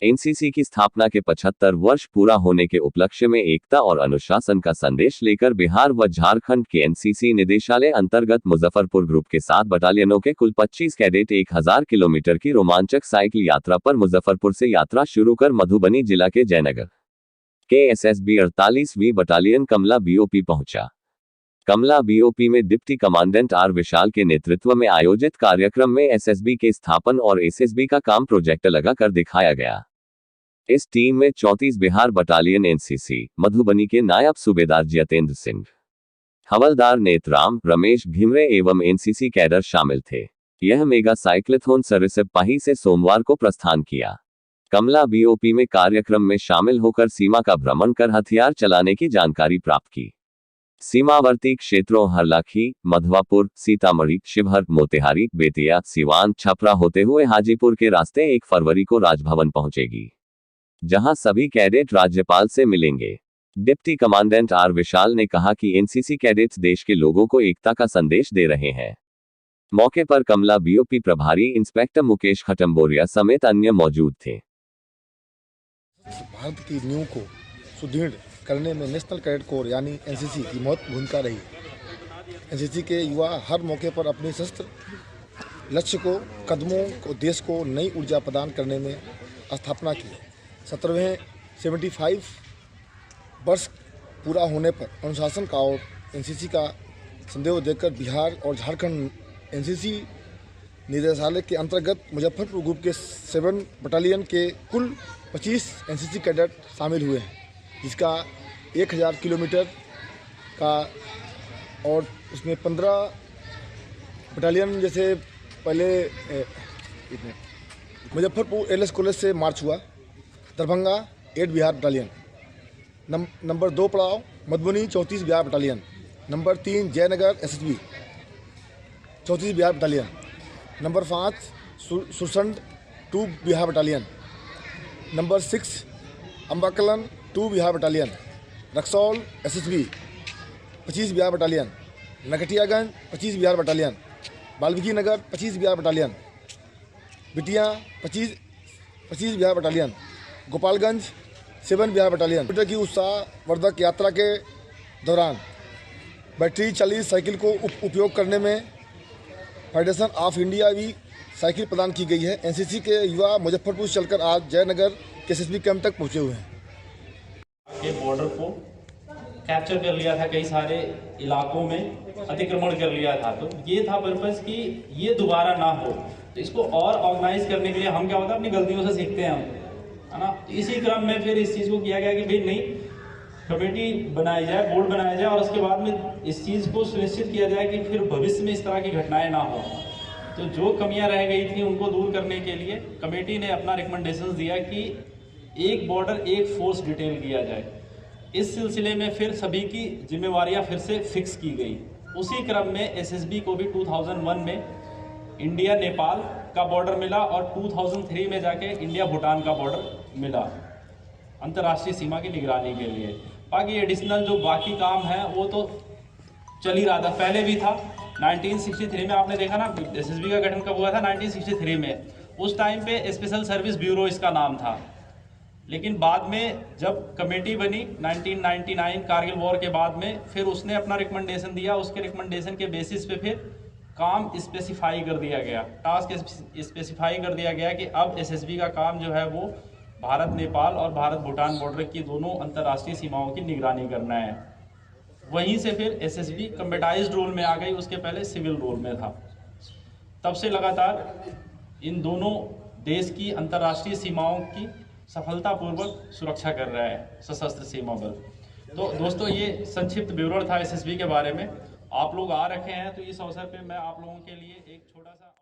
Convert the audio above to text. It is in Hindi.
एनसीसी की स्थापना के 75 वर्ष पूरा होने के उपलक्ष्य में एकता और अनुशासन का संदेश लेकर बिहार व झारखंड के एनसीसी निदेशालय अंतर्गत मुजफ्फरपुर ग्रुप के 7 बटालियनों के कुल 25 कैडेट 1000 किलोमीटर की रोमांचक साइकिल यात्रा पर मुजफ्फरपुर से यात्रा शुरू कर मधुबनी जिला के जयनगर के एसएसबी 48वीं बटालियन कमला बीओपी पहुंचा। कमला बीओपी में डिप्टी कमांडेंट आर विशाल के नेतृत्व में आयोजित कार्यक्रम में एसएसबी के स्थापन और एसएसबी का काम प्रोजेक्टर लगा कर दिखाया गया। इस टीम में 34 बिहार बटालियन एनसीसी मधुबनी के नायब सूबेदार जितेंद्र सिंह, हवलदार नेतराम रमेश घिमरे एवं एनसीसी कैडर शामिल थे। यह मेगा साइक्लोथॉन सरसिप पाही से सोमवार को प्रस्थान किया। कमला बीओपी में कार्यक्रम में शामिल होकर सीमा का भ्रमण कर हथियार चलाने की जानकारी प्राप्त की। सीमावर्ती क्षेत्रों हरलाखी, मधवापुर, सीतामढ़ी, शिवहर, मोतिहारी, बेतिया, सिवान, छपरा होते हुए हाजीपुर के रास्ते 1 फरवरी को राजभवन पहुंचेगी, जहां सभी कैडेट राज्यपाल से मिलेंगे। डिप्टी कमांडेंट आर विशाल ने कहा कि एनसीसी कैडेट्स देश के लोगों को एकता का संदेश दे रहे हैं। मौके पर कमला बीओपी प्रभारी इंस्पेक्टर मुकेश खटम्बोरिया समेत अन्य मौजूद थे। भारत की नींव को सुदृढ़ करने में नेशनल कैडेट कोर यानी एनसीसी की महत्वपूर्ण भूमिका रही। एनसीसी के युवा हर मौके पर अपने शस्त्र लक्ष्य को कदमों को देश को नई ऊर्जा प्रदान करने में स्थापना की। 17वें 75 वर्ष पूरा होने पर अनुशासन का और एनसीसी का संदेश देकर बिहार और झारखंड एनसीसी निदेशालय के अंतर्गत मुजफ्फरपुर ग्रुप के 7 बटालियन के कुल 25 एनसीसी कैडेट शामिल हुए हैं, जिसका 1000 किलोमीटर का और उसमें 15 बटालियन जैसे पहले मुजफ्फरपुर एलएस कॉलेज से मार्च हुआ, दरभंगा 8 बिहार बटालियन, नंबर 2 पड़ाव Madhubani 34 Bihar battalion, number 3 Jaynagar SSB 34 Bihar battalion, number 5 Sursand 2 Bihar battalion, number 6 Ambakalan 2 Bihar battalion, Raxaul SSB 25 Bihar battalion, Narkatiaganj 25 Bihar battalion, Valmiki Nagar 25 Bihar battalion, Bettiah 25 Bihar battalion, Gopalganj 7 Bihar battalion. की उत्साहवर्धक यात्रा के दौरान बैटरी चालित साइकिल को उपयोग करने में फेडरेशन ऑफ इंडिया भी साइकिल प्रदान की गई है। एनसीसी के युवा मुजफ्फरपुर से चलकर आज जयनगर के एसएसबी कैंप तक पहुंचे हुए हैं। के बॉर्डर को कैप्चर कर लिया था, कई सारे इलाकों में अतिक्रमण कर लिया था, तो ये था पर्पस कि ये दोबारा ना हो। तो इसको और ऑर्गेनाइज करने के लिए हम क्या होता है अपनी गलतियों से सीखते हैं हम, है ना। तो इसी क्रम में फिर इस चीज़ को किया गया कि भाई नहीं, कमेटी बनाई जाए, बोर्ड बनाया जाए और उसके बाद में इस चीज़ को सुनिश्चित किया जाए कि फिर भविष्य में इस तरह की घटनाएं ना हो। तो जो कमियां रह गई थी उनको दूर करने के लिए कमेटी ने अपना रिकमेंडेशन दिया कि एक बॉर्डर एक फोर्स डिटेल किया जाए। इस सिलसिले में फिर सभी की जिम्मेवारियां फिर से फिक्स की गई। उसी क्रम में एसएसबी को भी 2001 में इंडिया नेपाल का बॉर्डर मिला और 2003 में जाके इंडिया भूटान का बॉर्डर मिला अंतर्राष्ट्रीय सीमा की निगरानी के लिए। बाकी एडिशनल जो बाकी काम है वो तो चल ही रहा था, पहले भी था। 1963 में आपने देखा ना एसएसबी का गठन कब हुआ था, 1963 में। उस टाइम पे स्पेशल सर्विस ब्यूरो इसका नाम था, लेकिन बाद में जब कमेटी बनी 1999 कारगिल वॉर के बाद में, फिर उसने अपना रिकमेंडेशन दिया। उसके रिकमेंडेशन के बेसिस पे फिर काम स्पेसिफाई कर दिया गया, टास्क स्पेसिफाई कर दिया गया कि अब एसएसबी का काम जो है वो भारत नेपाल और भारत भूटान बॉर्डर की दोनों अंतर्राष्ट्रीय सीमाओं की निगरानी करना है। वहीं से फिर एसएसबी कम्बेटाइज्ड रोल में आ गई, उसके पहले सिविल रोल में था। तब से लगातार इन दोनों देश की अंतर्राष्ट्रीय सीमाओं की सफलतापूर्वक सुरक्षा कर रहा है सशस्त्र सीमा बल। तो दोस्तों, ये संक्षिप्त विवरण था एसएसबी के बारे में। आप लोग आ रखे हैं तो इस अवसर पे मैं आप लोगों के लिए एक छोटा सा